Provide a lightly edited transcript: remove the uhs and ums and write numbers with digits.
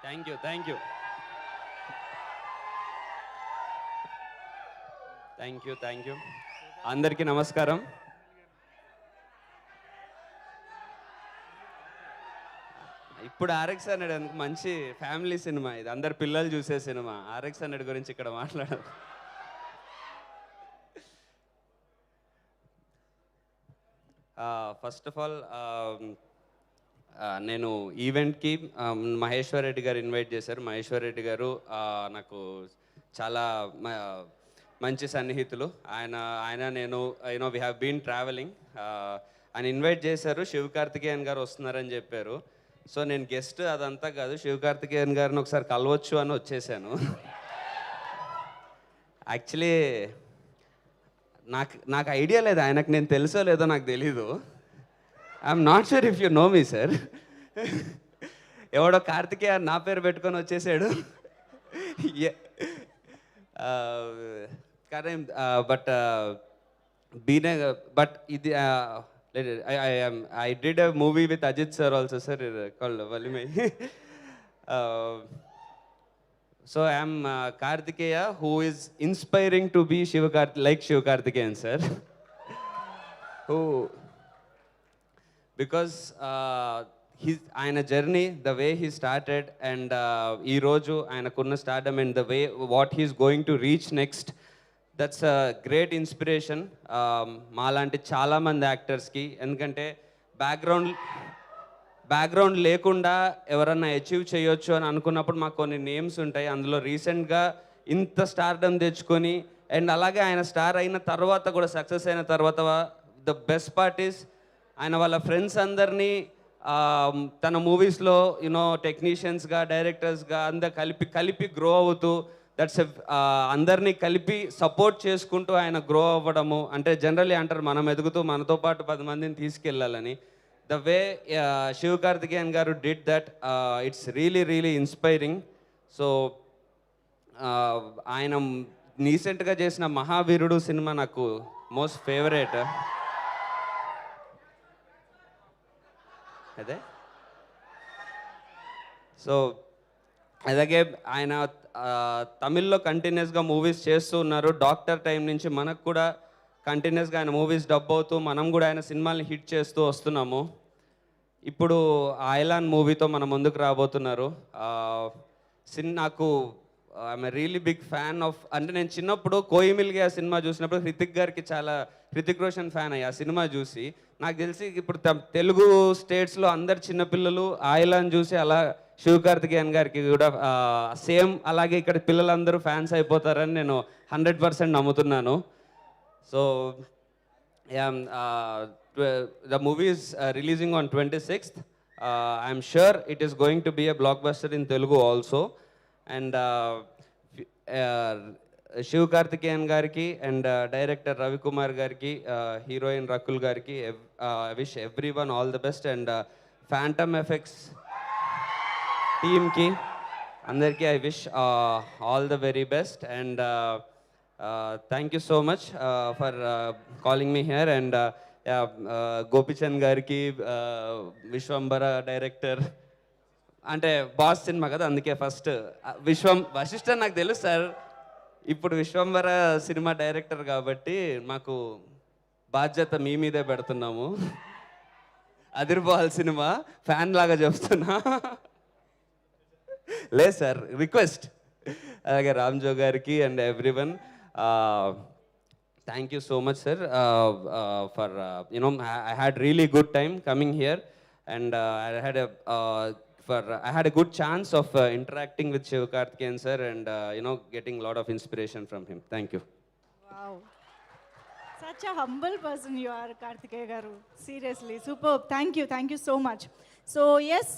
Thank you, thank you, thank you, thank you. అందరికీ నమస్కారం. ఇప్పుడు ఆర్ఎక్స్ హండ్రెడ్ ఎందుకు మంచి ఫ్యామిలీ సినిమా, ఇది అందరు పిల్లలు చూసే సినిమా. ఆర్ఎక్స్ హండ్రెడ్ గురించి ఇక్కడ మాట్లాడారు. ఫస్ట్ ఆఫ్ ఆల్ నేను ఈవెంట్కి మహేశ్వర్ రెడ్డి గారు ఇన్వైట్ చేశారు. మహేశ్వర్ రెడ్డి గారు నాకు చాలా మంచి సన్నిహితులు. ఆయన నేను వి హ్యావ్ బీన్ ట్రావెలింగ్. ఆయన ఇన్వైట్ చేశారు, శివకార్తికేయన్ గారు వస్తున్నారని చెప్పారు. సో నేను గెస్ట్ అదంతా కాదు, శివకార్తికేయన్ గారిని ఒకసారి కలవచ్చు అని వచ్చేసాను. యాక్చువల్లీ నాకు ఐడియా లేదు ఆయనకు నేను తెలుసో లేదో నాకు తెలీదు. I'm not sure if you know me sir. ఎవడో కార్తికేయ నా పేరు పెట్టుకొని వచ్చేసాడు. కానీ బట్ ఇది I did a movie with Ajit sir also, sir, called Valimai. So I am Kartikeya, who is inspiring to be like Shivakarthikeyan sir. Who, because ఆయన journey, the way he started, and ఈరోజు ఆయనకున్న stardom and the way what he's going to reach next, that's a great inspiration మాలాంటి చాలామంది యాక్టర్స్కి. ఎందుకంటే background లేకుండా ఎవరన్నా achieve చేయొచ్చు అని అనుకున్నప్పుడు మాకు కొన్ని నేమ్స్ ఉంటాయి. అందులో రీసెంట్గా ఇంత స్టార్డమ్ తెచ్చుకొని, అండ్ అలాగే ఆయన స్టార్ అయిన తర్వాత కూడా, సక్సెస్ అయిన తర్వాత, ద బెస్ట్ పార్ట్ ఈస్ ఆయన వాళ్ళ ఫ్రెండ్స్ అందరినీ తన మూవీస్లో టెక్నీషియన్స్గా, డైరెక్టర్స్గా అందరు కలిపి గ్రో అవుతూ, అందరినీ కలిపి సపోర్ట్ చేసుకుంటూ ఆయన గ్రో అవ్వడము. అంటే జనరల్లీ అంటారు మనం ఎదుగుతూ మనతో పాటు 10 మందిని తీసుకెళ్ళాలని. ద వే శివకార్తికేయన్ గారు did that, it's really inspiring. So ఆయన రీసెంట్గా చేసిన మహావీరుడు సినిమా నాకు మోస్ట్ ఫేవరెట్. అదే సో అలాగే ఆయన తమిళ్లో కంటిన్యూస్గా మూవీస్ చేస్తూ ఉన్నారు. డాక్టర్ టైం నుంచి మనకు కూడా కంటిన్యూస్గా ఆయన మూవీస్ డబ్ అవుతూ మనం కూడా ఆయన సినిమాల్ని హిట్ చేస్తూ వస్తున్నాము. ఇప్పుడు ఐలాన్ మూవీతో మన ముందుకు రాబోతున్నారు. నాకు I'm really big fan of, అంటే నేను చిన్నప్పుడు కోయిమిల్గా సినిమా చూసినప్పుడు హృతిక్ రోషన్ ఫ్యాన్ అయ్యి ఆ సినిమా చూసి. నాకు తెలిసి ఇప్పుడు తెలుగు స్టేట్స్లో అందరు చిన్నపిల్లలు ఐలాన్ చూసి అలా శివకార్తికేయన్ గారికి కూడా సేమ్ అలాగే ఇక్కడ పిల్లలందరూ ఫ్యాన్స్ అయిపోతారని నేను 100% నమ్ముతున్నాను. So the movie is releasing on 26th. I'm sure it is going to be a blockbuster in Telugu also. And Sivakarthikeyan గారికి అండ్ డైరెక్టర్ రవికుమార్ గారికి, హీరోయిన్ రకుల్ గారికి wish everyone all the best. And phantom effects టీమ్కి అందరికీ I wish all the very best. And thank you so much for calling me here. And Gopichand గారికి, Vishwambhara director, అంటే boss సినిమా కదా అందుకే ఫస్ట్ వశిష్ఠ నాకు తెలుసు సార్. ఇప్పుడు విశ్వంబర సినిమా డైరెక్టర్ కాబట్టి మాకు బాధ్యత మీ మీదే పెడుతున్నాము. అదిరిపోవాలి సినిమా, ఫ్యాన్ లాగా చెప్తున్నా. లేదు సార్, రిక్వెస్ట్. అలాగే రామ్జో గారికి and everyone thank you so much sir for I had really good time coming here, and I had a good chance of interacting with Shivakarthikeyan sir, and getting a lot of inspiration from him. Thank you. Wow. Such a humble person you are, Kartikeya garu. Seriously, superb. Thank you so much. So yes.